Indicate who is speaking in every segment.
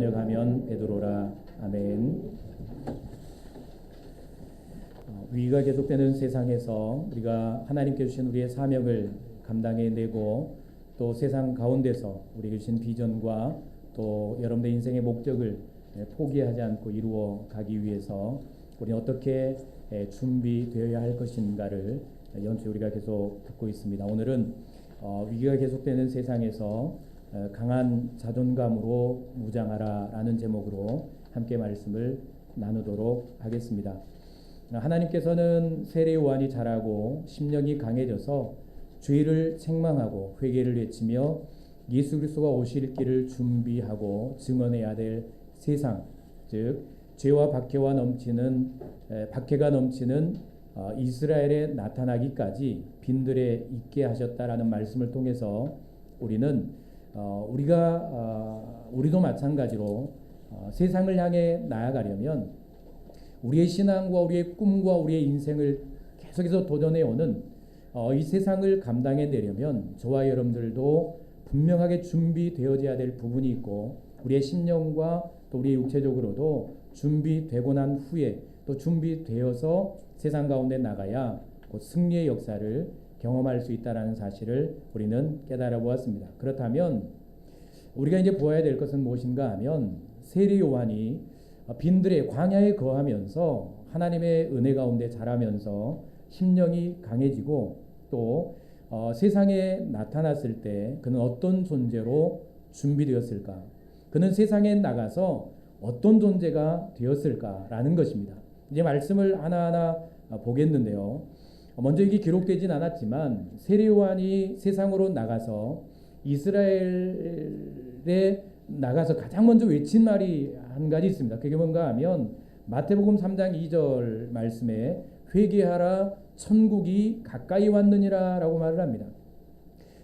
Speaker 1: 번역하면 되도록라. 아멘. 위기가 계속되는 세상에서 우리가 하나님께 주신 우리의 사명을 감당해내고 또 세상 가운데서 우리에게 주신 비전과 또 여러분의 인생의 목적을 포기하지 않고 이루어 가기 위해서 우리는 어떻게 준비되어야 할 것인가를 연초에 우리가 계속 듣고 있습니다. 오늘은 위기가 계속되는 세상에서 강한 자존감으로 무장하라 라는 제목으로 함께 말씀을 나누도록 하겠습니다. 하나님께서는 세례 요한이 자라고 심령이 강해져서 죄를 책망하고 회개를 외치며 예수 그리스도가 오실 길을 준비하고 증언해야 될 세상, 즉 죄와 박해가 넘치는 이스라엘에 나타나기까지 빈들에 있게 하셨다라는 말씀을 통해서 우리도 마찬가지로 세상을 향해 나아가려면 우리의 신앙과 우리의 꿈과 우리의 인생을 계속해서 도전해오는 이 세상을 감당해내려면 저와 여러분들도 분명하게 준비되어져야 될 부분이 있고 우리의 심령과 또 우리의 육체적으로도 준비되고 난 후에 또 준비되어서 세상 가운데 나가야 곧 승리의 역사를 경험할 수 있다는 사실을 우리는 깨달아 보았습니다. 그렇다면 우리가 이제 보아야 될 것은 무엇인가 하면 세례 요한이 빈들의 광야에 거하면서 하나님의 은혜 가운데 자라면서 심령이 강해지고 또 세상에 나타났을 때 그는 어떤 존재로 준비되었을까? 그는 세상에 나가서 어떤 존재가 되었을까라는 것입니다. 이제 말씀을 하나하나 보겠는데요. 먼저 이게 기록되진 않았지만 세례 요한이 세상으로 나가서 이스라엘에 나가서 가장 먼저 외친 말이 한 가지 있습니다. 그게 뭔가 하면 마태복음 3장 2절 말씀에 회개하라 천국이 가까이 왔느니라 라고 말을 합니다.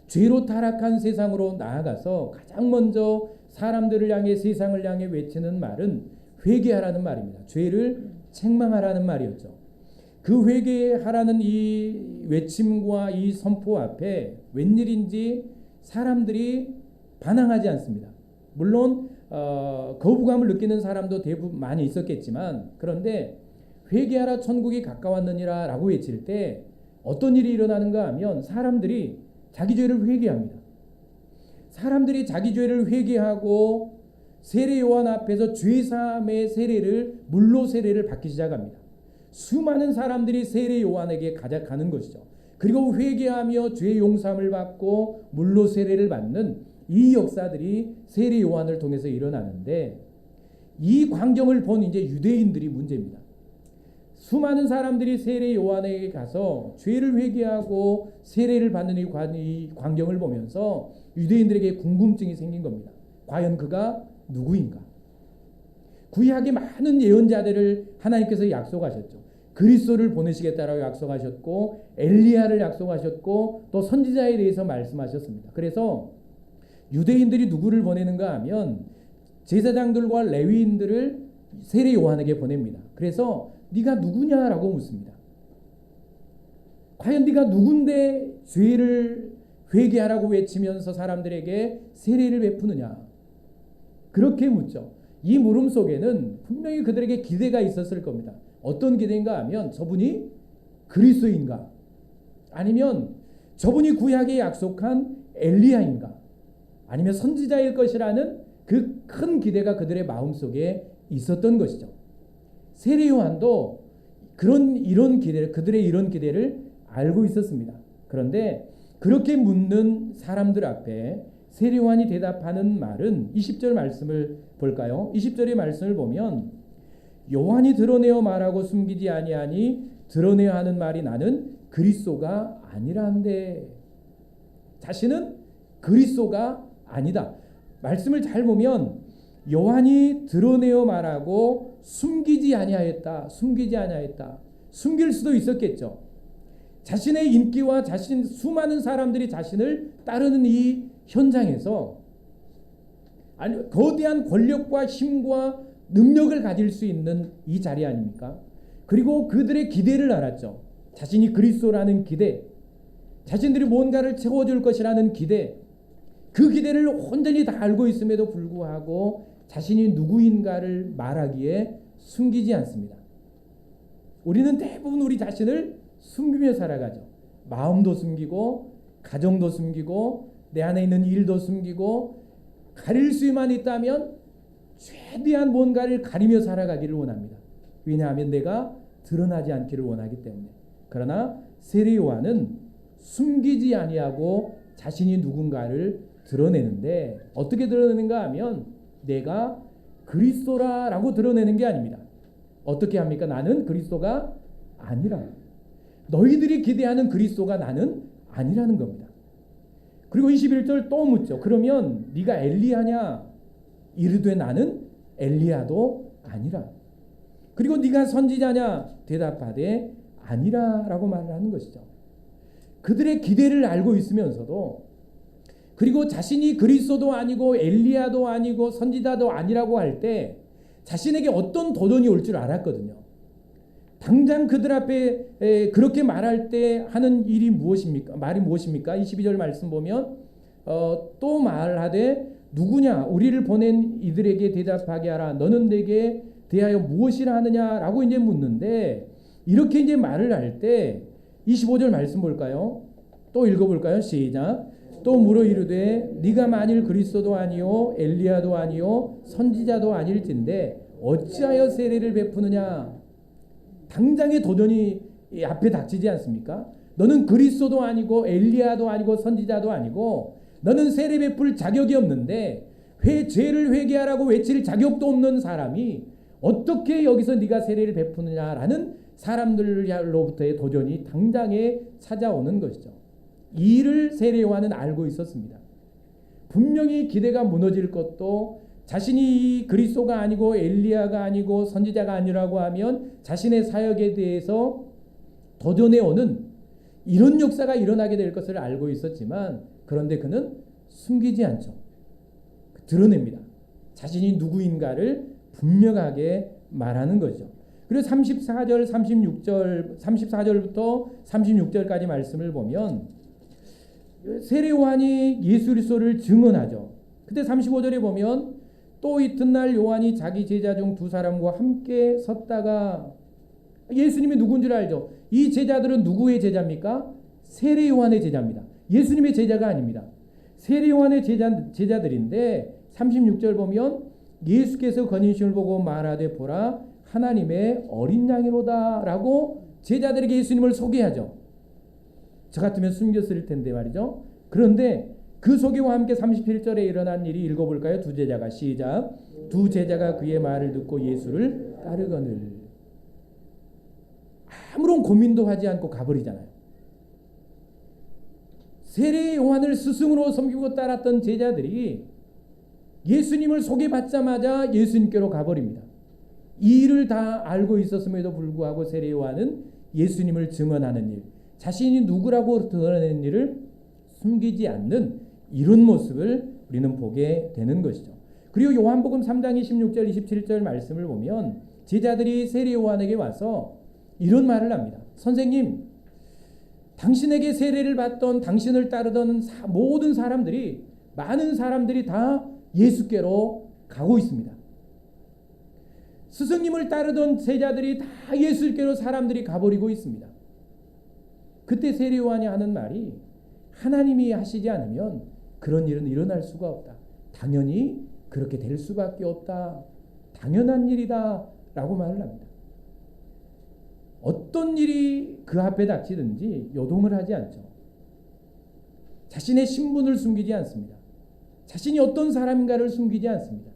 Speaker 1: 죄로 타락한 세상으로 나아가서 가장 먼저 사람들을 향해 세상을 향해 외치는 말은 회개하라는 말입니다. 죄를 책망하라는 말이었죠. 그 회개하라는 이 외침과 이 선포 앞에 웬일인지 사람들이 반항하지 않습니다. 물론 거부감을 느끼는 사람도 대부분 많이 있었겠지만 그런데 회개하라 천국이 가까웠느니라 라고 외칠 때 어떤 일이 일어나는가 하면 사람들이 자기 죄를 회개합니다. 사람들이 자기 죄를 회개하고 세례 요한 앞에서 죄사함의 세례를 물로 세례를 받기 시작합니다. 수많은 사람들이 세례 요한에게 가는 것이죠. 그리고 회개하며 죄 용서함을 받고 물로 세례를 받는 이 역사들이 세례 요한을 통해서 일어나는데 이 광경을 본 이제 유대인들이 문제입니다. 수많은 사람들이 세례 요한에게 가서 죄를 회개하고 세례를 받는 이 광경을 보면서 유대인들에게 궁금증이 생긴 겁니다. 과연 그가 누구인가? 구약의 많은 예언자들을 하나님께서 약속하셨죠. 그리스도를 보내시겠다라고 약속하셨고 엘리야를 약속하셨고 또 선지자에 대해서 말씀하셨습니다. 그래서 유대인들이 누구를 보내는가 하면 제사장들과 레위인들을 세례 요한에게 보냅니다. 그래서 네가 누구냐라고 묻습니다. 과연 네가 누군데 죄를 회개하라고 외치면서 사람들에게 세례를 베푸느냐? 그렇게 묻죠. 이 물음 속에는 분명히 그들에게 기대가 있었을 겁니다. 어떤 기대인가 하면 저분이 그리스도인가? 아니면 저분이 구약에 약속한 엘리야인가? 아니면 선지자일 것이라는 그 큰 기대가 그들의 마음속에 있었던 것이죠. 세례 요한도 그들의 이런 기대를 알고 있었습니다. 그런데 그렇게 묻는 사람들 앞에 세례 요한이 대답하는 말은 20절 말씀을 볼까요? 20절의 말씀을 보면 요한이 드러내어 말하고 숨기지 아니하니 드러내어 하는 말이 나는 그리스도가 아니라 한데 자신은 그리스도가 아니다. 말씀을 잘 보면 요한이 드러내어 말하고 숨기지 아니하였다. 숨길 수도 있었겠죠. 자신의 인기와 수많은 사람들이 자신을 따르는 이 현장에서 거대한 권력과 힘과 능력을 가질 수 있는 이 자리 아닙니까? 그리고 그들의 기대를 알았죠. 자신이 그리스도라는 기대, 자신들이 뭔가를 채워줄 것이라는 기대, 그 기대를 온전히 다 알고 있음에도 불구하고 자신이 누구인가를 말하기에 숨기지 않습니다. 우리는 대부분 우리 자신을 숨기며 살아가죠. 마음도 숨기고 가정도 숨기고 내 안에 있는 일도 숨기고 가릴 수만 있다면 최대한 뭔가를 가리며 살아가기를 원합니다. 왜냐하면 내가 드러나지 않기를 원하기 때문에. 그러나 세례 요한은 숨기지 아니하고 자신이 누군가를 드러내는데 어떻게 드러내는가 하면 내가 그리스도라라고 드러내는 게 아닙니다. 어떻게 합니까? 나는 그리스도가 아니라. 너희들이 기대하는 그리스도가 나는 아니라는 겁니다. 그리고 21절 또 묻죠. 그러면 네가 엘리야냐? 이르되 나는 엘리야도 아니라. 그리고 네가 선지자냐? 대답하되 아니라라고 말을 하는 것이죠. 그들의 기대를 알고 있으면서도 그리고 자신이 그리스도도 아니고 엘리야도 아니고 선지자도 아니라고 할 때 자신에게 어떤 도전이 올 줄 알았거든요. 당장 그들 앞에 그렇게 말할 때 하는 일이 무엇입니까? 말이 무엇입니까? 22절 말씀 보면 또 말하되 누구냐? 우리를 보낸 이들에게 대답하게 하라. 너는 내게 대하여 무엇이라 하느냐라고 이제 묻는데 이렇게 이제 말을 할 때 25절 말씀 볼까요? 또 읽어볼까요? 시작. 또 물어 이르되 네가 만일 그리스도도 아니요 엘리야도 아니요 선지자도 아닐진데 어찌하여 세례를 베푸느냐. 당장의 도전이 앞에 닥치지 않습니까? 너는 그리스도도 아니고 엘리야도 아니고 선지자도 아니고 너는 세례 베풀 자격이 없는데 죄를 회개하라고 외칠 자격도 없는 사람이 어떻게 여기서 네가 세례를 베푸느냐라는 사람들로부터의 도전이 당장에 찾아오는 것이죠. 이를 세례 요한은 알고 있었습니다. 분명히 기대가 무너질 것도 자신이 그리스도가 아니고 엘리야가 아니고 선지자가 아니라고 하면 자신의 사역에 대해서 도전해오는 이런 역사가 일어나게 될 것을 알고 있었지만 그런데 그는 숨기지 않죠. 드러냅니다. 자신이 누구인가를 분명하게 말하는 거죠. 그리고 34절, 36절, 34절부터 36절까지 말씀을 보면 세례 요한이 예수 그리스도를 증언하죠. 그때 35절에 보면 또 이튿날 요한이 자기 제자 중 두 사람과 함께 섰다가 예수님이 누군 줄 알죠. 이 제자들은 누구의 제자입니까? 세례 요한의 제자입니다. 예수님의 제자가 아닙니다. 세례 요한의 제자들인데 36절 보면 예수께서 건인심을 보고 말하되 보라 하나님의 어린 양이로다 라고 제자들에게 예수님을 소개하죠. 저 같으면 숨겼을 텐데 말이죠. 그런데 그 소개와 함께 37절에 일어난 일이 읽어볼까요? 두 제자가 시작. 두 제자가 그의 말을 듣고 예수를 따르거늘. 아무런 고민도 하지 않고 가버리잖아요. 세례 요한을 스승으로 섬기고 따랐던 제자들이 예수님을 소개받자마자 예수님께로 가버립니다. 이 일을 다 알고 있었음에도 불구하고 세례 요한은 예수님을 증언하는 일, 자신이 누구라고 드러내는 일을 숨기지 않는 이런 모습을 우리는 보게 되는 것이죠. 그리고 요한복음 3장 26절 27절 말씀을 보면 제자들이 세례 요한에게 와서 이런 말을 합니다. 선생님, 당신에게 세례를 받던 당신을 따르던 모든 사람들이 많은 사람들이 다 예수께로 가고 있습니다. 스승님을 따르던 제자들이 다 예수께로 사람들이 가버리고 있습니다. 그때 세례 요한이 하는 말이 하나님이 하시지 않으면 그런 일은 일어날 수가 없다. 당연히 그렇게 될 수밖에 없다. 당연한 일이다 라고 말을 합니다. 어떤 일이 그 앞에 닥치든지 요동을 하지 않죠. 자신의 신분을 숨기지 않습니다. 자신이 어떤 사람인가를 숨기지 않습니다.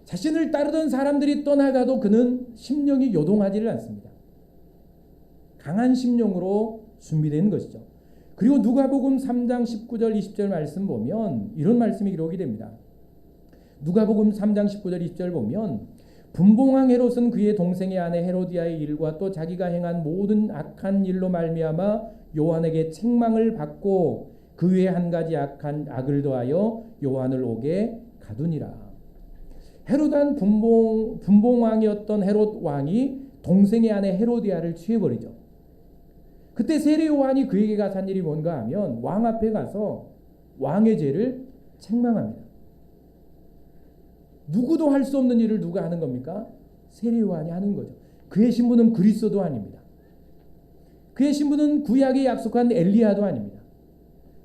Speaker 1: 자신을 따르던 사람들이 떠나가도 그는 심령이 요동하지를 않습니다. 강한 심령으로 준비된 것이죠. 그리고 누가복음 3장 19절 20절 말씀 보면 이런 말씀이 기록이 됩니다. 누가복음 3장 19절 20절 보면 분봉왕 헤롯은 그의 동생의 아내 헤로디아의 일과 또 자기가 행한 모든 악한 일로 말미암아 요한에게 책망을 받고 그 외에 한 가지 악을 더하여 요한을 옥에 가두니라. 헤롯한 분봉왕이었던 헤롯 왕이 동생의 아내 헤로디아를 취해버리죠. 그때 세례 요한이 그에게 가서 한 일이 뭔가 하면 왕 앞에 가서 왕의 죄를 책망합니다. 누구도 할 수 없는 일을 누가 하는 겁니까? 세례 요한이 하는 거죠. 그의 신분은 그리스도도 아닙니다. 그의 신분은 구약에 약속한 엘리야도 아닙니다.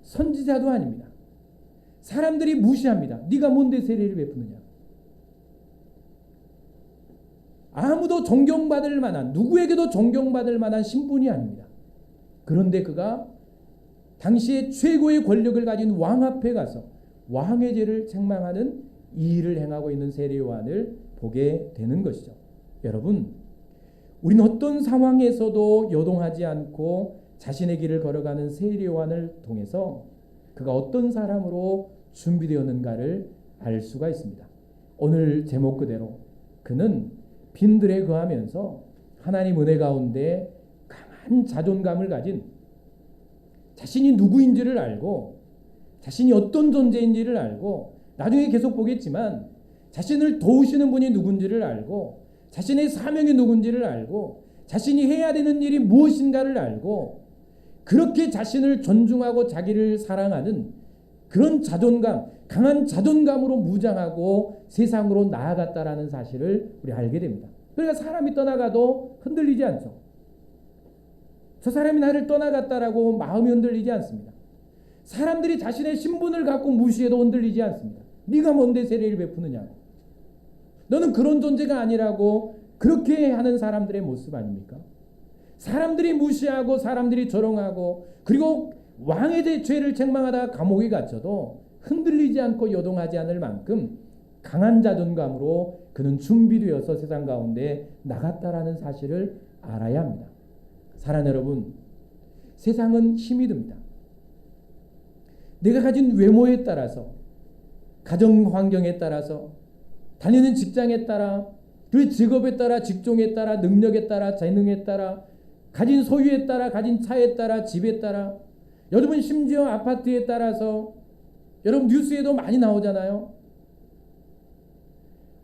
Speaker 1: 선지자도 아닙니다. 사람들이 무시합니다. 네가 뭔데 세례를 베푸느냐. 아무도 존경받을 만한, 누구에게도 존경받을 만한 신분이 아닙니다. 그런데 그가 당시에 최고의 권력을 가진 왕 앞에 가서 왕의 죄를 책망하는 이 일을 행하고 있는 세례 요한을 보게 되는 것이죠. 여러분, 우리는 어떤 상황에서도 요동하지 않고 자신의 길을 걸어가는 세례 요한을 통해서 그가 어떤 사람으로 준비되었는가를 알 수가 있습니다. 오늘 제목 그대로 그는 빈들에 거하면서 하나님 은혜 가운데 강한 자존감을 가진, 자신이 누구인지를 알고 자신이 어떤 존재인지를 알고, 나중에 계속 보겠지만 자신을 도우시는 분이 누군지를 알고 자신의 사명이 누군지를 알고 자신이 해야 되는 일이 무엇인가를 알고 그렇게 자신을 존중하고 자기를 사랑하는 그런 자존감, 강한 자존감으로 무장하고 세상으로 나아갔다라는 사실을 우리 알게 됩니다. 그러니까 사람이 떠나가도 흔들리지 않죠. 저 사람이 나를 떠나갔다라고 마음이 흔들리지 않습니다. 사람들이 자신의 신분을 갖고 무시해도 흔들리지 않습니다. 네가 뭔데 세례를 베푸느냐. 너는 그런 존재가 아니라고 그렇게 하는 사람들의 모습 아닙니까? 사람들이 무시하고 사람들이 조롱하고 그리고 왕의 죄를 책망하다가 감옥에 갇혀도 흔들리지 않고 요동하지 않을 만큼 강한 자존감으로 그는 준비되어서 세상 가운데 나갔다라는 사실을 알아야 합니다. 사랑하는 여러분, 세상은 힘이 듭니다. 내가 가진 외모에 따라서, 가정 환경에 따라서, 다니는 직장에 따라, 그 직업에 따라, 직종에 따라, 능력에 따라, 재능에 따라, 가진 소유에 따라, 가진 차에 따라, 집에 따라, 여러분 심지어 아파트에 따라서, 여러분 뉴스에도 많이 나오잖아요.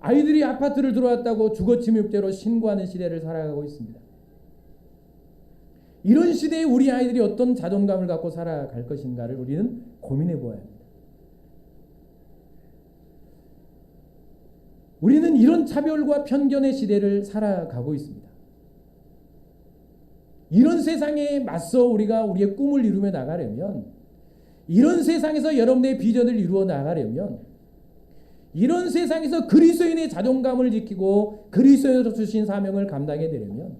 Speaker 1: 아이들이 아파트를 들어왔다고 주거침입죄로 신고하는 시대를 살아가고 있습니다. 이런 시대에 우리 아이들이 어떤 자존감을 갖고 살아갈 것인가를 우리는 고민해 보아야 합니다. 우리는 이런 차별과 편견의 시대를 살아가고 있습니다. 이런 세상에 맞서 우리가 우리의 꿈을 이루며 나가려면, 이런 세상에서 여러분의 비전을 이루어 나가려면, 이런 세상에서 그리스도인의 자존감을 지키고 그리스도인으로 주신 사명을 감당해야 되려면,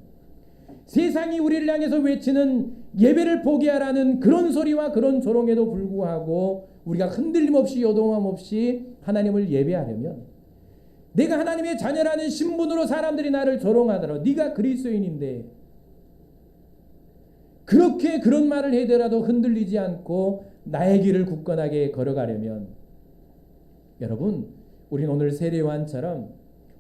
Speaker 1: 세상이 우리를 향해서 외치는 예배를 포기하라는 그런 소리와 그런 조롱에도 불구하고 우리가 흔들림 없이 요동함 없이 하나님을 예배하려면, 내가 하나님의 자녀라는 신분으로 사람들이 나를 조롱하더라도 네가 그리스도인인데, 그렇게 그런 말을 해더라도 흔들리지 않고 나의 길을 굳건하게 걸어가려면, 여러분, 우리는 오늘 세례 요한처럼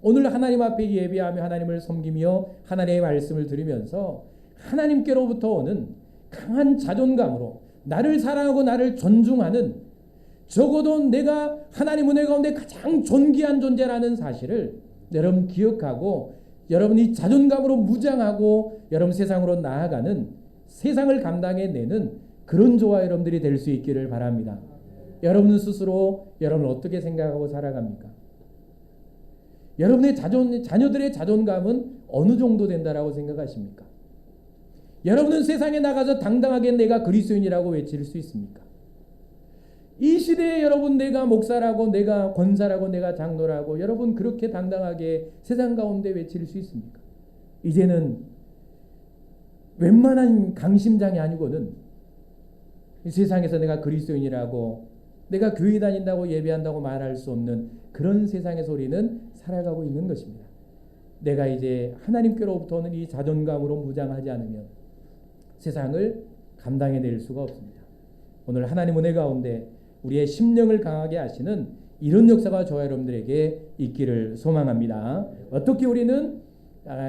Speaker 1: 오늘 하나님 앞에 예배하며 하나님을 섬기며 하나님의 말씀을 들으면서 하나님께로부터 오는 강한 자존감으로 나를 사랑하고 나를 존중하는, 적어도 내가 하나님 은혜 가운데 가장 존귀한 존재라는 사실을 여러분 기억하고 여러분이 자존감으로 무장하고 여러분 세상으로 나아가는, 세상을 감당해내는 그런 저와 여러분들이 될 수 있기를 바랍니다. 여러분 스스로 여러분을 어떻게 생각하고 살아갑니까? 여러분의 자녀들의 자존감은 어느 정도 된다라고 생각하십니까? 여러분은 세상에 나가서 당당하게 내가 그리스도인이라고 외칠 수 있습니까? 이 시대에 여러분 내가 목사라고, 내가 권사라고, 내가 장로라고 여러분 그렇게 당당하게 세상 가운데 외칠 수 있습니까? 이제는 웬만한 강심장이 아니고는 세상에서 내가 그리스도인이라고, 내가 교회 다닌다고 예배한다고 말할 수 없는 그런 세상에서 우리는 살아가고 있는 것입니다. 내가 이제 하나님께로부터 오는 이 자존감으로 무장하지 않으면 세상을 감당해낼 수가 없습니다. 오늘 하나님 은혜 가운데 우리의 심령을 강하게 하시는 이런 역사가 저와 여러분들에게 있기를 소망합니다. 어떻게 우리는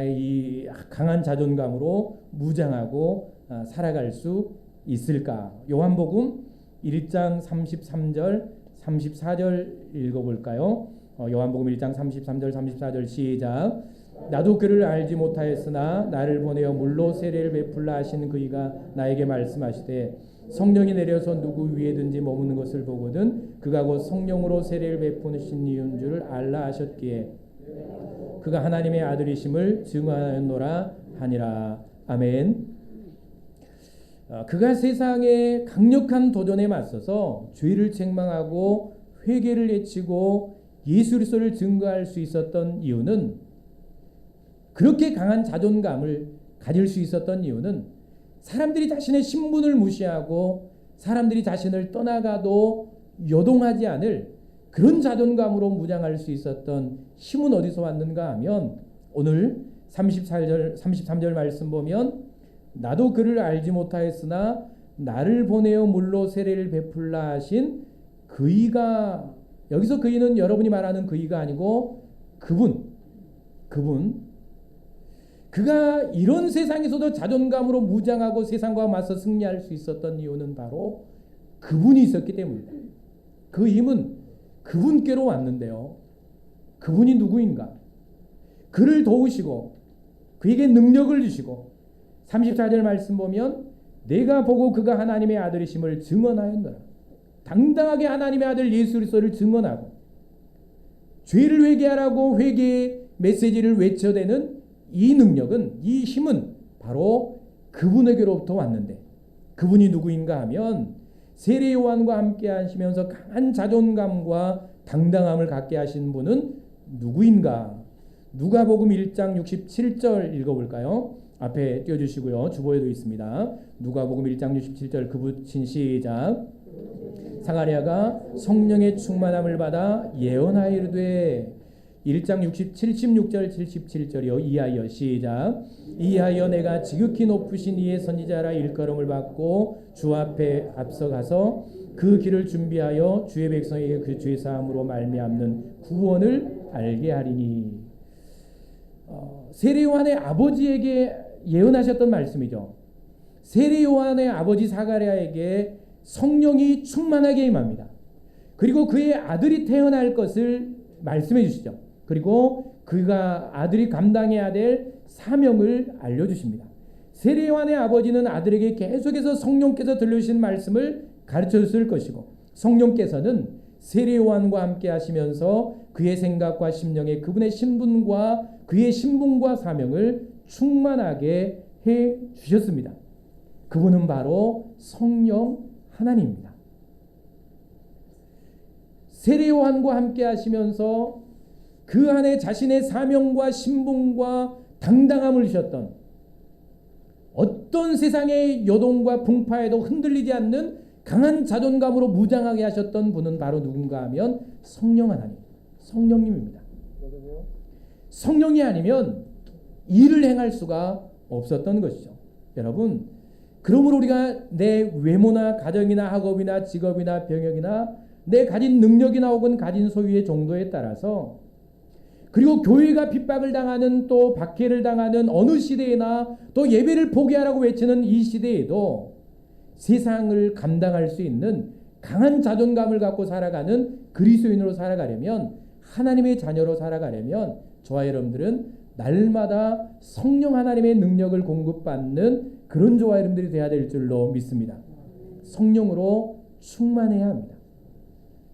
Speaker 1: 이 강한 자존감으로 무장하고 살아갈 수 있을까? 요한복음 1장 33절 34절 읽어볼까요? 요한복음 1장 33절 34절 시작. 나도 그를 알지 못하였으나 나를 보내어 물로 세례를 베풀라 하신 그이가 나에게 말씀하시되 성령이 내려서 누구 위에든지 머무는 것을 보거든 그가 곧 성령으로 세례를 베푸신 이인 줄을 알라 하셨기에 그가 하나님의 아들이심을 증언하였노라 하니라. 아멘. 그가 세상의 강력한 도전에 맞서서 죄를 책망하고 회개를 외치고 예수 그리스도를 증거할 수 있었던 이유는, 그렇게 강한 자존감을 가질 수 있었던 이유는 사람들이 자신의 신분을 무시하고 사람들이 자신을 떠나가도 요동하지 않을 그런 자존감으로 무장할 수 있었던 힘은 어디서 왔는가 하면, 오늘 33절 말씀 보면 나도 그를 알지 못하였으나 나를 보내어 물로 세례를 베풀라 하신 그이가, 여기서 그이는 여러분이 말하는 그이가 아니고 그가 이런 세상에서도 자존감으로 무장하고 세상과 맞서 승리할 수 있었던 이유는 바로 그분이 있었기 때문입니다. 그 힘은 그분께로 왔는데요. 그분이 누구인가? 그를 도우시고 그에게 능력을 주시고 34절 말씀 보면 내가 보고 그가 하나님의 아들이심을 증언하였노라. 당당하게 하나님의 아들 예수 그리스도를 증언하고 죄를 회개하라고 회개의 메시지를 외쳐대는 이 능력은, 이 힘은 바로 그분에게로부터 왔는데, 그분이 누구인가 하면 세례 요한과 함께 하시면서 강한 자존감과 당당함을 갖게 하신 분은 누구인가? 누가복음 1장 67절 읽어볼까요? 앞에 띄워주시고요. 주보에도 있습니다. 누가복음 1장 67절 그 붙인 시작. 사가랴가 성령의 충만함을 받아 예언하이르되, 1장 76절 77절이요. 이하여 시작. 이하여 내가 지극히 높으신 이의 선지자라 일컬음을 받고 주 앞에 앞서가서 그 길을 준비하여 주의 백성에게 그 죄 사함으로 말미암는 구원을 알게 하리니. 세례 요한의 아버지에게 예언하셨던 말씀이죠. 세례 요한의 아버지 사가랴에게 성령이 충만하게 임합니다. 그리고 그의 아들이 태어날 것을 말씀해 주시죠. 그리고 그가 아들이 감당해야 될 사명을 알려주십니다. 세례 요한의 아버지는 아들에게 계속해서 성령께서 들려주신 말씀을 가르쳐줬을 것이고, 성령께서는 세례 요한과 함께 하시면서 그의 생각과 심령에 그분의 신분과 그의 신분과 사명을 충만하게 해 주셨습니다. 그분은 바로 성령 하나님입니다. 세례 요한과 함께 하시면서 그 안에 자신의 사명과 신분과 당당함을 주셨던, 어떤 세상의 요동과 풍파에도 흔들리지 않는 강한 자존감으로 무장하게 하셨던 분은 바로 누군가 하면 성령 하나님, 성령님입니다. 성령이 아니면 일을 행할 수가 없었던 것이죠. 여러분, 그러므로 우리가 내 외모나 가정이나 학업이나 직업이나 병역이나 내 가진 능력이나 혹은 가진 소유의 정도에 따라서, 그리고 교회가 핍박을 당하는, 또 박해를 당하는 어느 시대에나, 또 예배를 포기하라고 외치는 이 시대에도 세상을 감당할 수 있는 강한 자존감을 갖고 살아가는 그리스도인으로 살아가려면, 하나님의 자녀로 살아가려면 저와 여러분들은 날마다 성령 하나님의 능력을 공급받는 그런 저와 여러분들이 되어야 될 줄로 믿습니다. 성령으로 충만해야 합니다.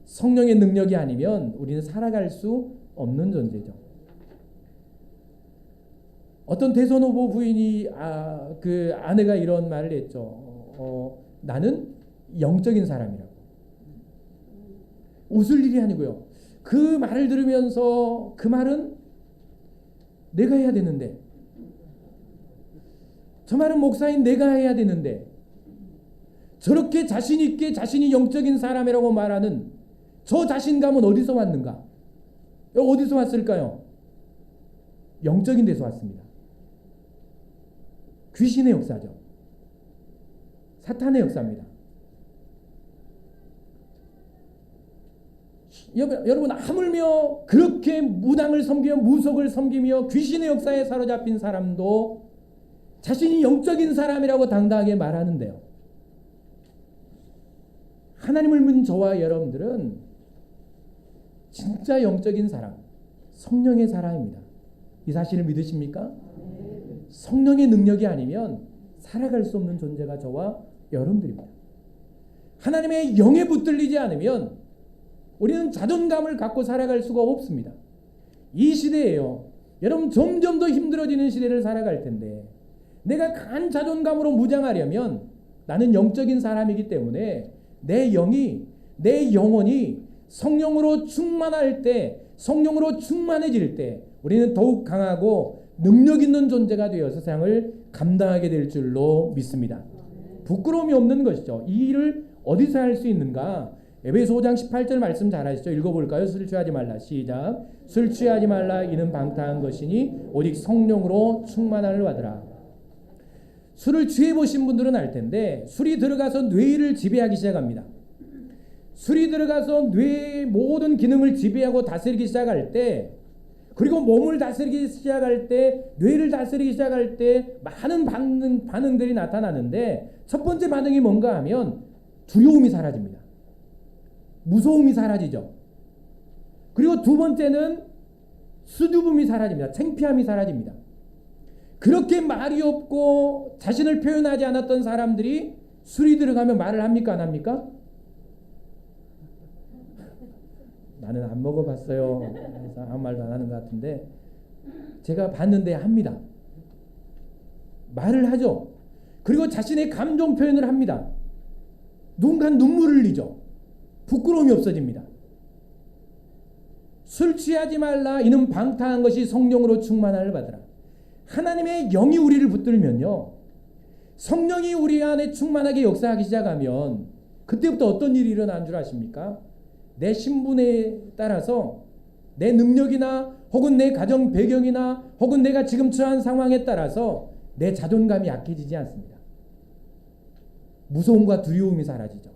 Speaker 1: 성령의 능력이 아니면 우리는 살아갈 수 없는 존재죠. 어떤 대선 후보 부인이 그 아내가 이런 말을 했죠. 나는 영적인 사람이라고. 웃을 일이 아니고요. 그 말을 들으면서, 그 말은 내가 해야 되는데, 저 말은 목사인 내가 해야 되는데, 저렇게 자신 있게 자신이 영적인 사람이라고 말하는 저 자신감은 어디서 왔는가? 어디서 왔을까요? 영적인 데서 왔습니다. 귀신의 역사죠. 사탄의 역사입니다. 여러분, 하물며 그렇게 무당을 섬기며 무속을 섬기며 귀신의 역사에 사로잡힌 사람도 자신이 영적인 사람이라고 당당하게 말하는데요. 하나님을 믿는 저와 여러분들은 진짜 영적인 사람, 성령의 사람입니다. 이 사실을 믿으십니까? 성령의 능력이 아니면 살아갈 수 없는 존재가 저와 여러분들입니다. 하나님의 영에 붙들리지 않으면 우리는 자존감을 갖고 살아갈 수가 없습니다. 이 시대에요, 여러분 점점 더 힘들어지는 시대를 살아갈 텐데 내가 강한 자존감으로 무장하려면 나는 영적인 사람이기 때문에 내 영이, 내 영혼이 성령으로 충만할 때, 성령으로 충만해질 때 우리는 더욱 강하고 능력 있는 존재가 되어 세상을 감당하게 될 줄로 믿습니다. 부끄러움이 없는 것이죠. 이 일을 어디서 할 수 있는가? 에베소 5장 18절 말씀 잘 아시죠? 읽어볼까요? 술 취하지 말라. 시작. 술 취하지 말라. 이는 방탕한 것이니 오직 성령으로 충만함을 받으라. 술을 취해 보신 분들은 알 텐데 술이 들어가서 뇌를 지배하기 시작합니다. 술이 들어가서 뇌의 모든 기능을 지배하고 다스리기 시작할 때, 그리고 몸을 다스리기 시작할 때, 뇌를 다스리기 시작할 때 많은 반응들이 나타나는데 첫 번째 반응이 뭔가 하면 두려움이 사라집니다. 무서움이 사라지죠. 그리고 두 번째는 수줍음이 사라집니다. 창피함이 사라집니다. 그렇게 말이 없고 자신을 표현하지 않았던 사람들이 술이 들어가면 말을 합니까? 안 합니까? 나는 안 먹어봤어요. 그래서 아무 말도 안 하는 것 같은데 제가 봤는데 합니다. 말을 하죠. 그리고 자신의 감정 표현을 합니다. 누군가 눈물을 흘리죠. 부끄러움이 없어집니다. 술 취하지 말라. 이는 방탕한 것이 성령으로 충만함을 받으라. 하나님의 영이 우리를 붙들면요, 성령이 우리 안에 충만하게 역사하기 시작하면 그때부터 어떤 일이 일어나는 줄 아십니까? 내 신분에 따라서 내 능력이나 혹은 내 가정 배경이나 혹은 내가 지금 처한 상황에 따라서 내 자존감이 약해지지 않습니다. 무서움과 두려움이 사라지죠.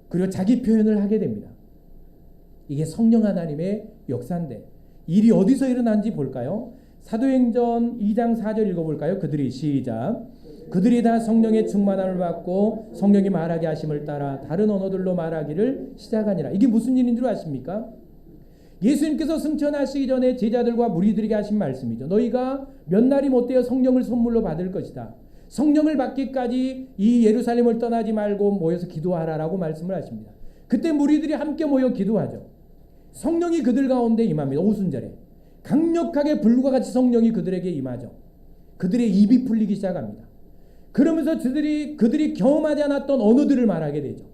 Speaker 1: 그리고 자기 표현을 하게 됩니다. 이게 성령 하나님의 역사인데 일이 어디서 일어난지 볼까요? 사도행전 2장 4절 읽어볼까요? 그들이 시작. 그들이 다 성령의 충만함을 받고 성령이 말하게 하심을 따라 다른 언어들로 말하기를 시작하니라. 이게 무슨 일인 줄 아십니까? 예수님께서 승천하시기 전에 제자들과 무리들에게 하신 말씀이죠. 너희가 몇 날이 못되어 성령을 선물로 받을 것이다. 성령을 받기까지 이 예루살렘을 떠나지 말고 모여서 기도하라라고 말씀을 하십니다. 그때 무리들이 함께 모여 기도하죠. 성령이 그들 가운데 임합니다. 오순절에 강력하게 불과 같이 성령이 그들에게 임하죠. 그들의 입이 풀리기 시작합니다. 그러면서 그들이 경험하지 않았던 언어들을 말하게 되죠.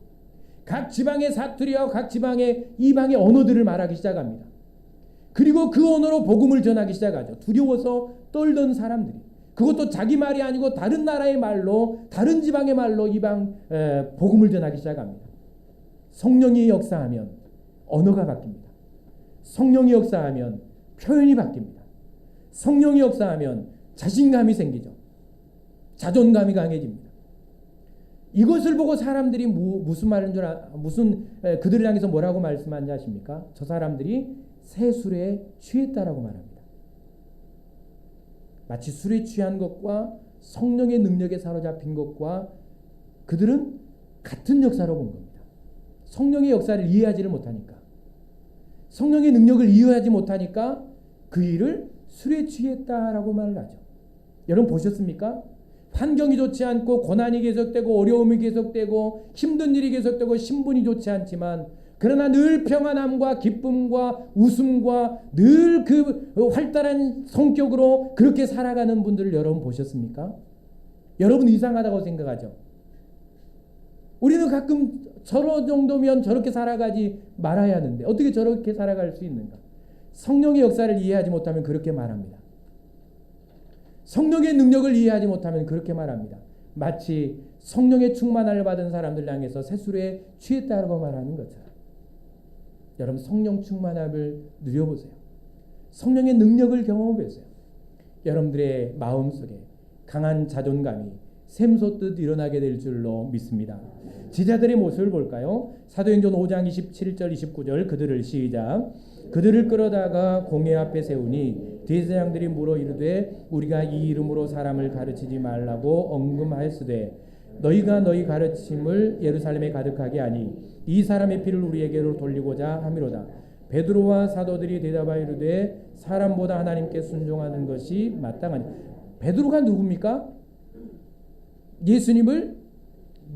Speaker 1: 각 지방의 사투리와 각 지방의 이방의 언어들을 말하기 시작합니다. 그리고 그 언어로 복음을 전하기 시작하죠. 두려워서 떨던 사람들이, 그것도 자기 말이 아니고 다른 나라의 말로, 다른 지방의 말로 복음을 전하기 시작합니다. 성령이 역사하면 언어가 바뀝니다. 성령이 역사하면 표현이 바뀝니다. 성령이 역사하면 자신감이 생기죠. 자존감이 강해집니다. 이것을 보고 사람들이 무슨 말인 줄 그들을 향해서 뭐라고 말씀하는지 아십니까? 저 사람들이 새 술에 취했다라고 말합니다. 마치 술에 취한 것과 성령의 능력에 사로잡힌 것과 그들은 같은 역사로 본 겁니다. 성령의 역사를 이해하지를 못하니까, 성령의 능력을 이해하지 못하니까 그 일을 술에 취했다라고 말을 하죠. 여러분 보셨습니까? 환경이 좋지 않고 고난이 계속되고 어려움이 계속되고 힘든 일이 계속되고 신분이 좋지 않지만 그러나 늘 평안함과 기쁨과 웃음과 늘 그 활달한 성격으로 그렇게 살아가는 분들을 여러분 보셨습니까? 여러분 이상하다고 생각하죠? 우리는 가끔 저런 정도면 저렇게 살아가지 말아야 하는데 어떻게 저렇게 살아갈 수 있는가? 성령의 역사를 이해하지 못하면 그렇게 말합니다. 성령의 능력을 이해하지 못하면 그렇게 말합니다. 마치 성령의 충만함을 받은 사람들 향해서 새술에 취했다고 말하는 것처럼. 여러분 성령 충만함을 누려보세요. 성령의 능력을 경험해보세요. 여러분들의 마음속에 강한 자존감이 샘솟듯 일어나게 될 줄로 믿습니다. 제자들의 모습을 볼까요? 사도행전 5장 27절 29절 그들을 시작. 그들을 끌어다가 공회 앞에 세우니 대제사장들이 물어 이르되 우리가 이 이름으로 사람을 가르치지 말라고 언금하였으되 너희가 너희 가르침을 예루살렘에 가득하게 하니 이 사람의 피를 우리에게로 돌리고자 함이로다. 베드로와 사도들이 대답하여 이르되 사람보다 하나님께 순종하는 것이 마땅하니. 베드로가 누굽니까? 예수님을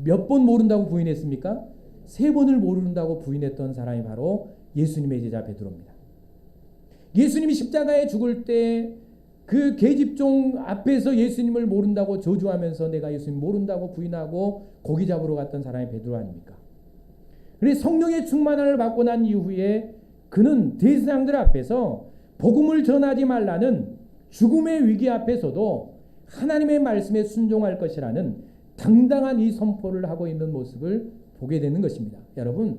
Speaker 1: 몇 번 모른다고 부인했습니까? 3번을 모른다고 부인했던 사람이 바로 예수님의 제자 베드로입니다. 예수님이 십자가에 죽을 때 그 계집종 앞에서 예수님을 모른다고 저주하면서 내가 예수님 모른다고 부인하고 고기 잡으러 갔던 사람이 베드로 아닙니까? 그래서 성령의 충만함을 받고 난 이후에 그는 대제사장들 앞에서 복음을 전하지 말라는 죽음의 위기 앞에서도 하나님의 말씀에 순종할 것이라는 당당한 이 선포를 하고 있는 모습을 보게 되는 것입니다. 여러분,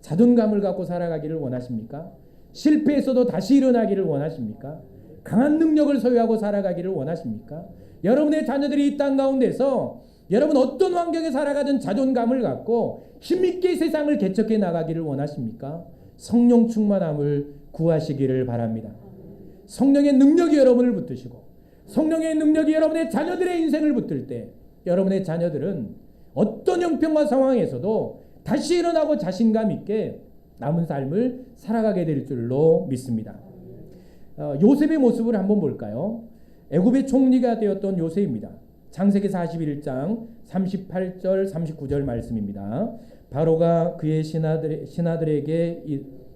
Speaker 1: 자존감을 갖고 살아가기를 원하십니까? 실패에서도 다시 일어나기를 원하십니까? 강한 능력을 소유하고 살아가기를 원하십니까? 여러분의 자녀들이 이 땅 가운데서 여러분 어떤 환경에 살아가든 자존감을 갖고 힘있게 세상을 개척해 나가기를 원하십니까? 성령 충만함을 구하시기를 바랍니다. 성령의 능력이 여러분을 붙드시고 성령의 능력이 여러분의 자녀들의 인생을 붙들 때 여러분의 자녀들은 어떤 형편과 상황에서도 다시 일어나고 자신감 있게 남은 삶을 살아가게 될 줄로 믿습니다. 요셉의 모습을 한번 볼까요? 애굽의 총리가 되었던 요셉입니다. 창세기 41장 38절 39절 말씀입니다. 바로가 그의 신하들에게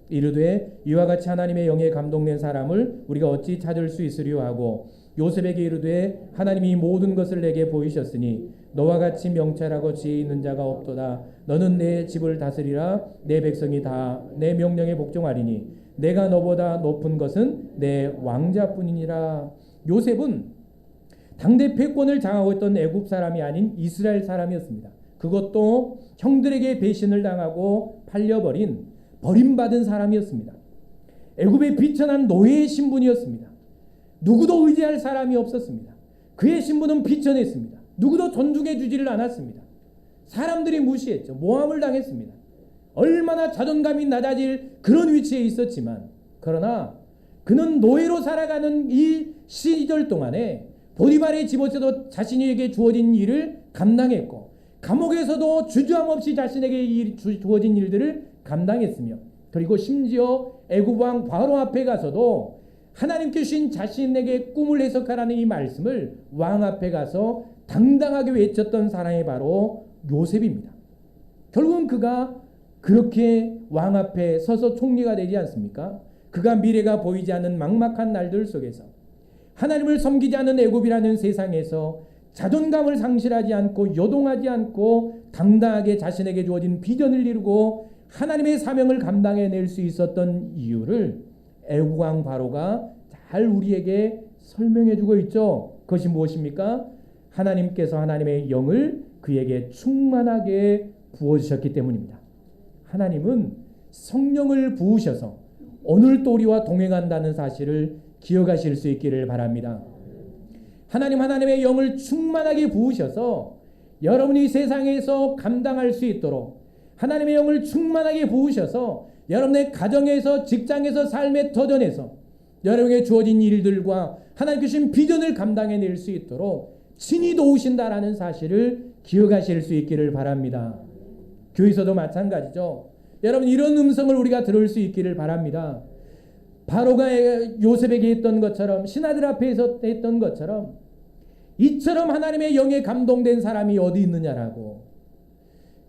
Speaker 1: 이르되 이와 같이 하나님의 영에 감동된 사람을 우리가 어찌 찾을 수 있으리요 하고 요셉에게 이르되 하나님이 모든 것을 내게 보이셨으니 너와 같이 명철하고 지혜 있는 자가 없도다. 너는 내 집을 다스리라. 내 백성이 다 내 명령에 복종하리니 내가 너보다 높은 것은 내 왕자뿐이니라. 요셉은 당대 패권을 장하고 있던 애굽 사람이 아닌 이스라엘 사람이었습니다. 그것도 형들에게 배신을 당하고 팔려버린 버림받은 사람이었습니다. 애굽의 비천한 노예의 신분이었습니다. 누구도 의지할 사람이 없었습니다. 그의 신분은 비천했습니다. 누구도 존중해 주지를 않았습니다. 사람들이 무시했죠. 모함을 당했습니다. 얼마나 자존감이 낮아질 그런 위치에 있었지만 그러나 그는 노예로 살아가는 이 시절 동안에 보디발의 집에서도 자신에게 주어진 일을 감당했고 감옥에서도 주저함 없이 자신에게 주어진 일들을 감당했으며 그리고 심지어 애굽 왕 바로 앞에 가서도 하나님께 주신 자신에게 꿈을 해석하라는 이 말씀을 왕 앞에 가서 당당하게 외쳤던 사람이 바로 요셉입니다. 결국은 그가 그렇게 왕 앞에 서서 총리가 되지 않습니까? 그가 미래가 보이지 않는 막막한 날들 속에서 하나님을 섬기지 않는 애굽이라는 세상에서 자존감을 상실하지 않고 요동하지 않고 당당하게 자신에게 주어진 비전을 이루고 하나님의 사명을 감당해낼 수 있었던 이유를 애굽 왕 바로가 잘 우리에게 설명해주고 있죠. 그것이 무엇입니까? 하나님께서 하나님의 영을 그에게 충만하게 부어주셨기 때문입니다. 하나님은 성령을 부으셔서 오늘도 우리와 동행한다는 사실을 기억하실 수 있기를 바랍니다. 하나님의 영을 충만하게 부으셔서 여러분이 세상에서 감당할 수 있도록 하나님의 영을 충만하게 부으셔서 여러분의 가정에서 직장에서 삶의 터전에서 여러분에게 주어진 일들과 하나님께 주신 비전을 감당해낼 수 있도록 친히 도우신다라는 사실을 기억하실 수 있기를 바랍니다. 교회에서도 마찬가지죠. 여러분 이런 음성을 우리가 들을 수 있기를 바랍니다. 바로가 요셉에게 했던 것처럼 신하들 앞에서 했던 것처럼 이처럼 하나님의 영에 감동된 사람이 어디 있느냐라고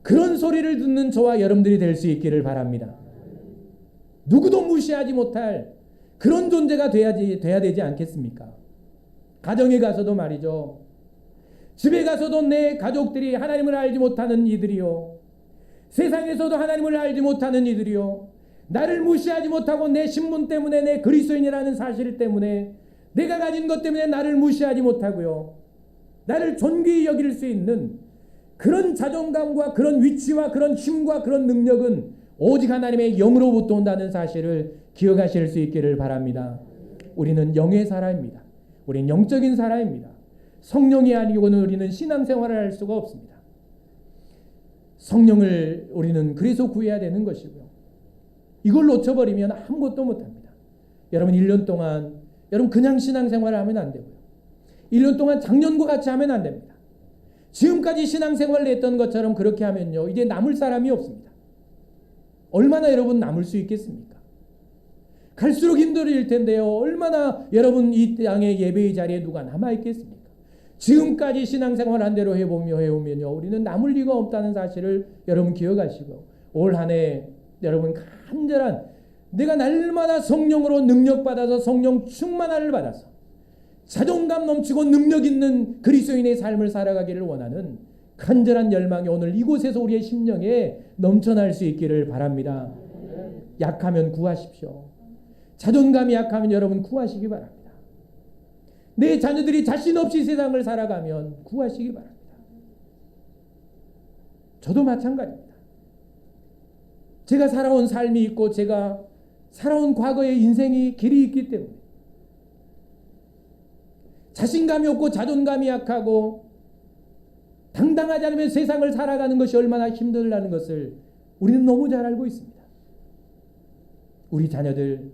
Speaker 1: 그런 소리를 듣는 저와 여러분들이 될 수 있기를 바랍니다. 누구도 무시하지 못할 그런 존재가 돼야 되지 않겠습니까? 가정에 가서도 말이죠. 집에 가서도 내 가족들이 하나님을 알지 못하는 이들이요. 세상에서도 하나님을 알지 못하는 이들이요. 나를 무시하지 못하고 내 신분 때문에 내 그리스도인이라는 사실 때문에 내가 가진 것 때문에 나를 무시하지 못하고요. 나를 존귀히 여길 수 있는 그런 자존감과 그런 위치와 그런 힘과 그런 능력은 오직 하나님의 영으로부터 온다는 사실을 기억하실 수 있기를 바랍니다. 우리는 영의 사람입니다. 우리는 영적인 사람입니다. 성령이 아니고는 우리는 신앙생활을 할 수가 없습니다. 성령을 우리는 그래서 구해야 되는 것이고요. 이걸 놓쳐버리면 아무것도 못합니다. 여러분 1년 동안 여러분 그냥 신앙생활을 하면 안 되고요. 1년 동안 작년과 같이 하면 안 됩니다. 지금까지 신앙생활을 했던 것처럼 그렇게 하면요. 이제 남을 사람이 없습니다. 얼마나 여러분 남을 수 있겠습니까? 갈수록 힘들어질 텐데요. 얼마나 여러분 이 땅의 예배의 자리에 누가 남아있겠습니까? 지금까지 신앙생활 한 대로 해오면요, 우리는 남을 리가 없다는 사실을 여러분 기억하시고, 올 한 해 여러분 간절한, 내가 날마다 성령으로 능력받아서 성령 충만함을 받아서 자존감 넘치고 능력 있는 그리스도인의 삶을 살아가기를 원하는 간절한 열망이 오늘 이곳에서 우리의 심령에 넘쳐날 수 있기를 바랍니다. 약하면 구하십시오. 자존감이 약하면 여러분 구하시기 바랍니다. 내 자녀들이 자신 없이 세상을 살아가면 구하시기 바랍니다. 저도 마찬가지입니다. 제가 살아온 삶이 있고 제가 살아온 과거의 인생이 길이 있기 때문에 자신감이 없고 자존감이 약하고 당당하지 않으면 세상을 살아가는 것이 얼마나 힘들다는 것을 우리는 너무 잘 알고 있습니다. 우리 자녀들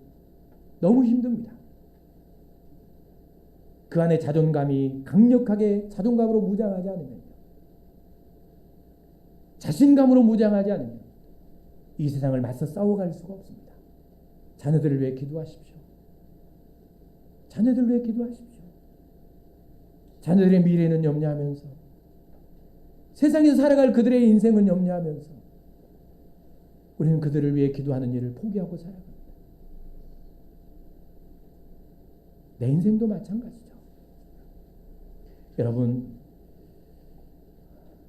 Speaker 1: 너무 힘듭니다. 그 안에 자존감이 강력하게 자존감으로 무장하지 않으면, 자신감으로 무장하지 않으면 이 세상을 맞서 싸워갈 수가 없습니다. 자녀들을 위해 기도하십시오. 자녀들을 위해 기도하십시오. 자녀들의 미래는 염려하면서, 세상에서 살아갈 그들의 인생은 염려하면서 우리는 그들을 위해 기도하는 일을 포기하고 살아갑니다. 내 인생도 마찬가지죠. 여러분,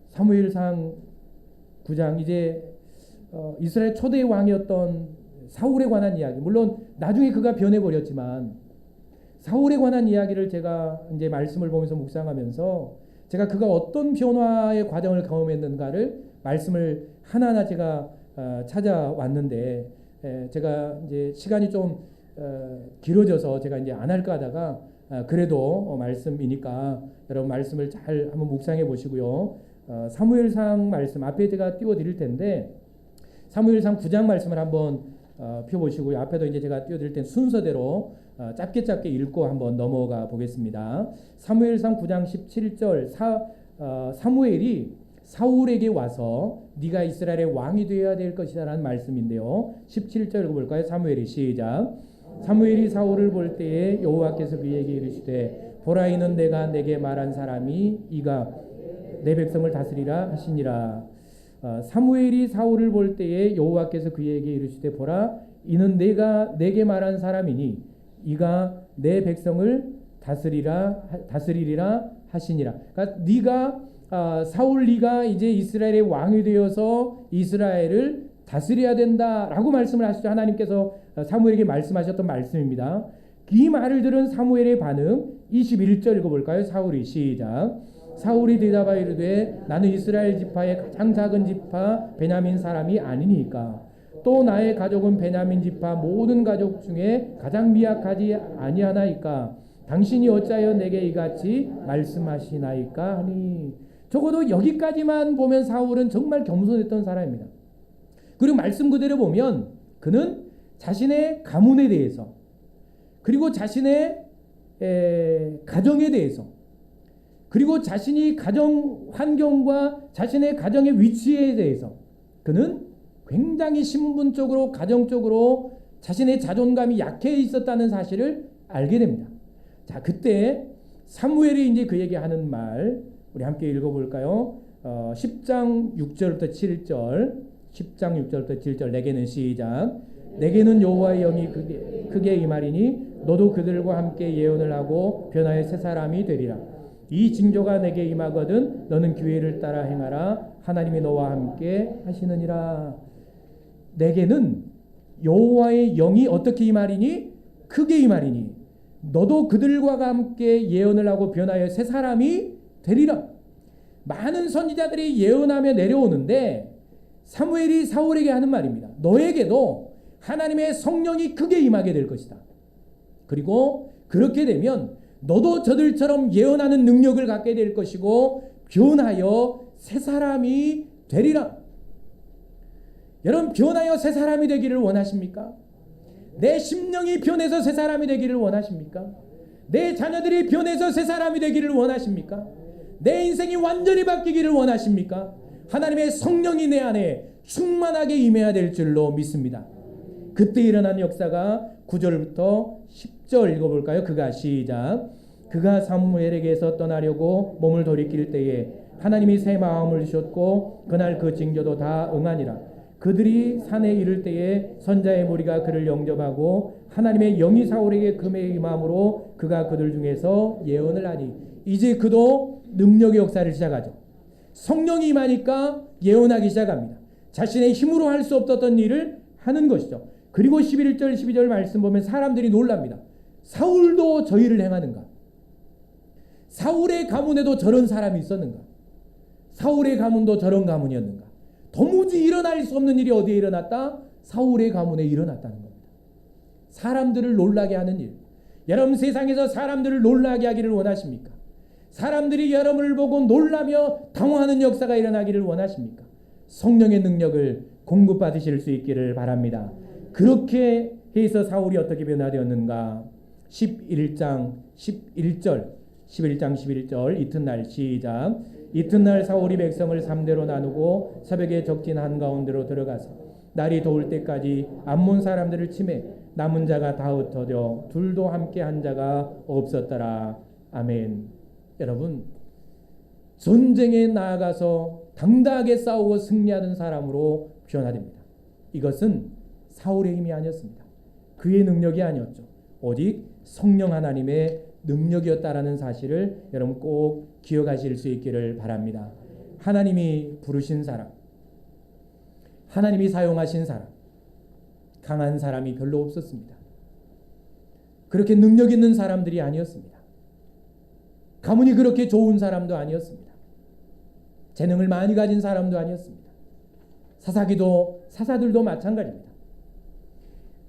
Speaker 1: 사무엘상 9장, 이제 이스라엘 초대 왕이었던 사울에 관한 이야기, 물론 나중에 그가 변해버렸지만 사울에 관한 이야기를 제가 이제 말씀을 보면서 묵상하면서 제가 그가 어떤 변화의 과정을 경험했는가를 말씀을 하나하나 제가 찾아왔는데, 제가 이제 시간이 좀 길어져서 제가 이제 안 할까 하다가 그래도 말씀이니까 여러분 말씀을 잘 한번 묵상해 보시고요. 사무엘상 말씀 앞에 제가 띄워드릴 텐데, 사무엘상 9장 말씀을 한번 펴보시고요. 앞에도 이제 제가 띄워드릴 땐 순서대로 짧게 읽고 한번 넘어가 보겠습니다. 사무엘상 9장 17절, 사무엘이 사울에게 와서 네가 이스라엘의 왕이 되어야 될 것이다 라는 말씀인데요. 17절 읽어볼까요? 사무엘이 시작. 사무엘이 사울을 볼 때에 여호와께서 그에게 이르시되 보라, 이는 내가 내게 말한 사람이 이가 내 백성을 다스리라 하시니라. 사무엘이 사울을 볼 때에 여호와께서 그에게 이르시되 보라, 이는 내가 내게 말한 사람이니 이가 내 백성을 다스리리라 하시니라. 그러니까 네가 사울, 네가 이제 이스라엘의 왕이 되어서 이스라엘을 다스려야 된다라고 말씀을 하시죠. 하나님께서 사무엘에게 말씀하셨던 말씀입니다. 이 말을 들은 사무엘의 반응 21절 읽어볼까요? 사울이 시작. 사울이 대답하여 이르되 나는 이스라엘 지파의 가장 작은 지파 베냐민 사람이 아니니까 또 나의 가족은 베냐민 지파 모든 가족 중에 가장 미약하지 아니하나이까 당신이 어찌하여 내게 이같이 말씀하시나이까 하니. 적어도 여기까지만 보면 사울은 정말 겸손했던 사람입니다. 그리고 말씀 그대로 보면 그는 자신의 가문에 대해서, 그리고 자신의 가정에 대해서, 그리고 자신이 가정 환경과 자신의 가정의 위치에 대해서 그는 굉장히 신분적으로 가정적으로 자신의 자존감이 약해 있었다는 사실을 알게 됩니다. 자, 그때 사무엘이 이제 그에게 하는 말 우리 함께 읽어볼까요? 10장 6절부터 7절, 10장 6절부터 7절. 내게는 시작. 내게는 여호와의 영이 크게 임하리니 너도 그들과 함께 예언을 하고 변화의 새 사람이 되리라. 이 징조가 내게 임하거든 너는 기회를 따라 행하라. 하나님이 너와 함께 하시느니라. 내게는 여호와의 영이 어떻게 임하리니? 크게 임하리니 너도 그들과 함께 예언을 하고 변화의 새 사람이 되리라. 많은 선지자들이 예언하며 내려오는데 사무엘이 사울에게 하는 말입니다. 너에게도 하나님의 성령이 크게 임하게 될 것이다. 그리고 그렇게 되면 너도 저들처럼 예언하는 능력을 갖게 될 것이고 변하여 새 사람이 되리라. 여러분, 변하여 새 사람이 되기를 원하십니까? 내 심령이 변해서 새 사람이 되기를 원하십니까? 내 자녀들이 변해서 새 사람이 되기를 원하십니까? 내 인생이 완전히 바뀌기를 원하십니까? 하나님의 성령이 내 안에 충만하게 임해야 될 줄로 믿습니다. 그때 일어난 역사가 9절부터 10절 읽어볼까요? 그가 시작. 그가 사무엘에게서 떠나려고 몸을 돌이킬 때에 하나님이 새 마음을 주셨고 그날 그 징조도 다 응하니라. 그들이 산에 이를 때에 선자의 무리가 그를 영접하고 하나님의 영이 사울에게 금에 임함으로 그가 그들 중에서 예언을 하니. 이제 그도 능력의 역사를 시작하죠. 성령이 임하니까 예언하기 시작합니다. 자신의 힘으로 할 수 없었던 일을 하는 것이죠. 그리고 11절 12절 말씀 보면 사람들이 놀랍니다. 사울도 저 일을 행하는가? 사울의 가문에도 저런 사람이 있었는가? 사울의 가문도 저런 가문이었는가? 도무지 일어날 수 없는 일이 어디에 일어났다? 사울의 가문에 일어났다는 겁니다. 사람들을 놀라게 하는 일. 여러분 세상에서 사람들을 놀라게 하기를 원하십니까? 사람들이 여러분을 보고 놀라며 당황하는 역사가 일어나기를 원하십니까? 성령의 능력을 공급받으실 수 있기를 바랍니다. 그렇게 해서 사울이 어떻게 변화되었는가? 11장 11절 이튿날 시작. 이튿날 사울이 백성을 3대로 나누고 새벽에 적진 한가운데로 들어가서 날이 더울 때까지 암몬 사람들을 치매 남은 자가 다 흩어져 둘도 함께 한 자가 없었더라. 아멘. 여러분 전쟁에 나아가서 당당하게 싸우고 승리하는 사람으로 변화됩니다. 이것은 사울의 힘이 아니었습니다. 그의 능력이 아니었죠. 오직 성령 하나님의 능력이었다라는 사실을 여러분 꼭 기억하실 수 있기를 바랍니다. 하나님이 부르신 사람, 하나님이 사용하신 사람, 강한 사람이 별로 없었습니다. 그렇게 능력 있는 사람들이 아니었습니다. 가문이 그렇게 좋은 사람도 아니었습니다. 재능을 많이 가진 사람도 아니었습니다. 사사들도 마찬가지입니다.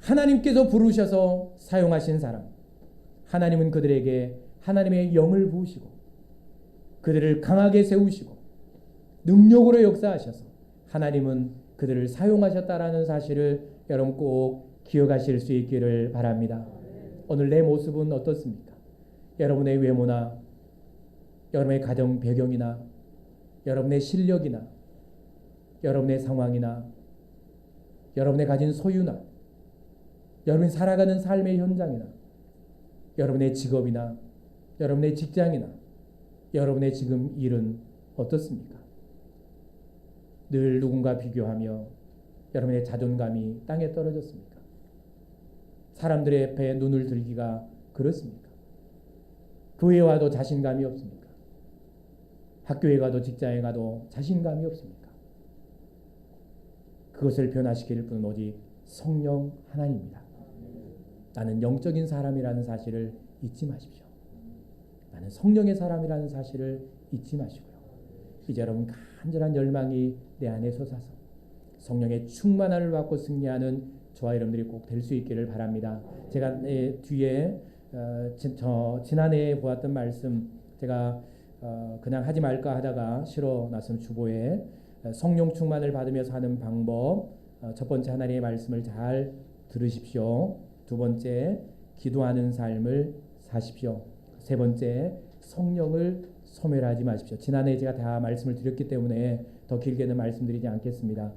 Speaker 1: 하나님께서 부르셔서 사용하신 사람, 하나님은 그들에게 하나님의 영을 부으시고 그들을 강하게 세우시고 능력으로 역사하셔서 하나님은 그들을 사용하셨다라는 사실을 여러분 꼭 기억하실 수 있기를 바랍니다. 오늘 내 모습은 어떻습니까? 여러분의 외모나 여러분의 가정 배경이나 여러분의 실력이나 여러분의 상황이나 여러분의 가진 소유나 여러분이 살아가는 삶의 현장이나 여러분의 직업이나 여러분의 직장이나 여러분의 지금 일은 어떻습니까? 늘 누군가 비교하며 여러분의 자존감이 땅에 떨어졌습니까? 사람들의 앞에 눈을 들기가 그렇습니까? 교회에 와도 자신감이 없습니까? 학교에 가도 직장에 가도 자신감이 없습니까? 그것을 변화시킬 분은 오직 성령 하나님입니다. 나는 영적인 사람이라는 사실을 잊지 마십시오. 나는 성령의 사람이라는 사실을 잊지 마시고요. 이제 여러분 간절한 열망이 내 안에 솟아서 성령의 충만함을 받고 승리하는 저와 여러분들이 꼭 될 수 있기를 바랍니다. 제가 뒤에 지난해에 보았던 말씀 제가 그냥 하지 말까 하다가 실어놨은 주보에 성령 충만을 받으면서 하는 방법, 첫 번째 하나님의 말씀을 잘 들으십시오. 두 번째 기도하는 삶을 사십시오. 세 번째 성령을 소멸하지 마십시오. 지난해 제가 다 말씀을 드렸기 때문에 더 길게는 말씀드리지 않겠습니다.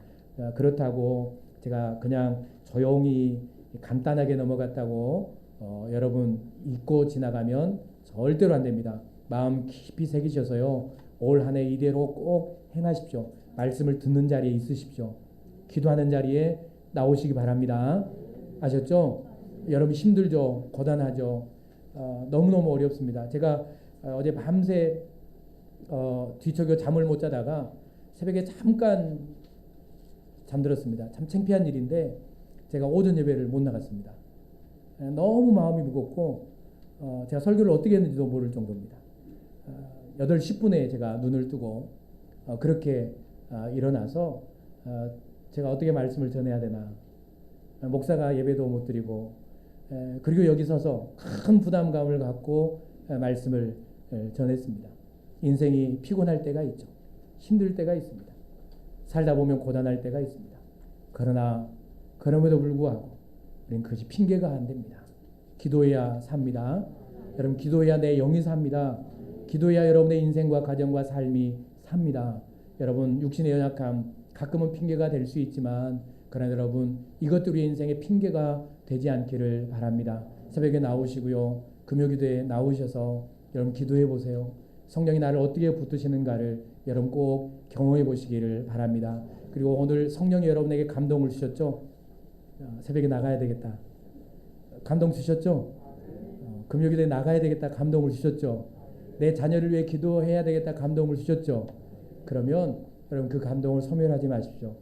Speaker 1: 그렇다고 제가 그냥 조용히 간단하게 넘어갔다고 여러분 잊고 지나가면 절대로 안 됩니다. 마음 깊이 새기셔서요. 올 한 해 이대로 꼭 행하십시오. 말씀을 듣는 자리에 있으십시오. 기도하는 자리에 나오시기 바랍니다. 아셨죠? 여러분 힘들죠? 고단하죠? 너무너무 어렵습니다. 제가 어제 밤새 뒤척여 잠을 못 자다가 새벽에 잠깐 잠들었습니다. 참 창피한 일인데 제가 오전 예배를 못 나갔습니다. 너무 마음이 무겁고 제가 설교를 어떻게 했는지도 모를 정도입니다. 8시 10분에 제가 눈을 뜨고 그렇게 일어나서 제가 어떻게 말씀을 전해야 되나, 목사가 예배도 못 드리고 그리고 여기 서서 큰 부담감을 갖고 말씀을 전했습니다. 인생이 피곤할 때가 있죠. 힘들 때가 있습니다. 살다 보면 고단할 때가 있습니다. 그러나 그럼에도 불구하고 우리는 그것이 핑계가 안 됩니다. 기도해야 삽니다. 여러분 기도해야 내 영이 삽니다. 기도해야 여러분의 인생과 가정과 삶이 삽니다. 여러분 육신의 연약함 가끔은 핑계가 될 수 있지만 그러나 여러분 이것도 우리의 인생의 핑계가 되지 않기를 바랍니다. 새벽에 나오시고요. 금요기도에 나오셔서 여러분 기도해 보세요. 성령이 나를 어떻게 붙드시는가를 여러분 꼭 경험해 보시기를 바랍니다. 그리고 오늘 성령이 여러분에게 감동을 주셨죠? 새벽에 나가야 되겠다. 감동 주셨죠? 금요기도에 나가야 되겠다. 감동을 주셨죠? 내 자녀를 위해 기도해야 되겠다. 감동을 주셨죠? 그러면 여러분 그 감동을 소멸하지 마십시오.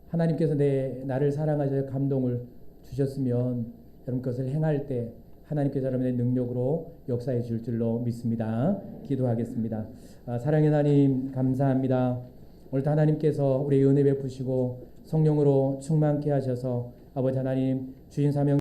Speaker 1: 하나님께서 나를 사랑하셔서 감동을 주셨으면 여러분 그것을 행할 때 하나님께서 여러분의 능력으로 역사해 줄 줄로 믿습니다. 기도하겠습니다. 사랑의 하나님 감사합니다. 오늘도 하나님께서 우리의 은혜 베푸시고 성령으로 충만케 하셔서 아버지 하나님 주신 사명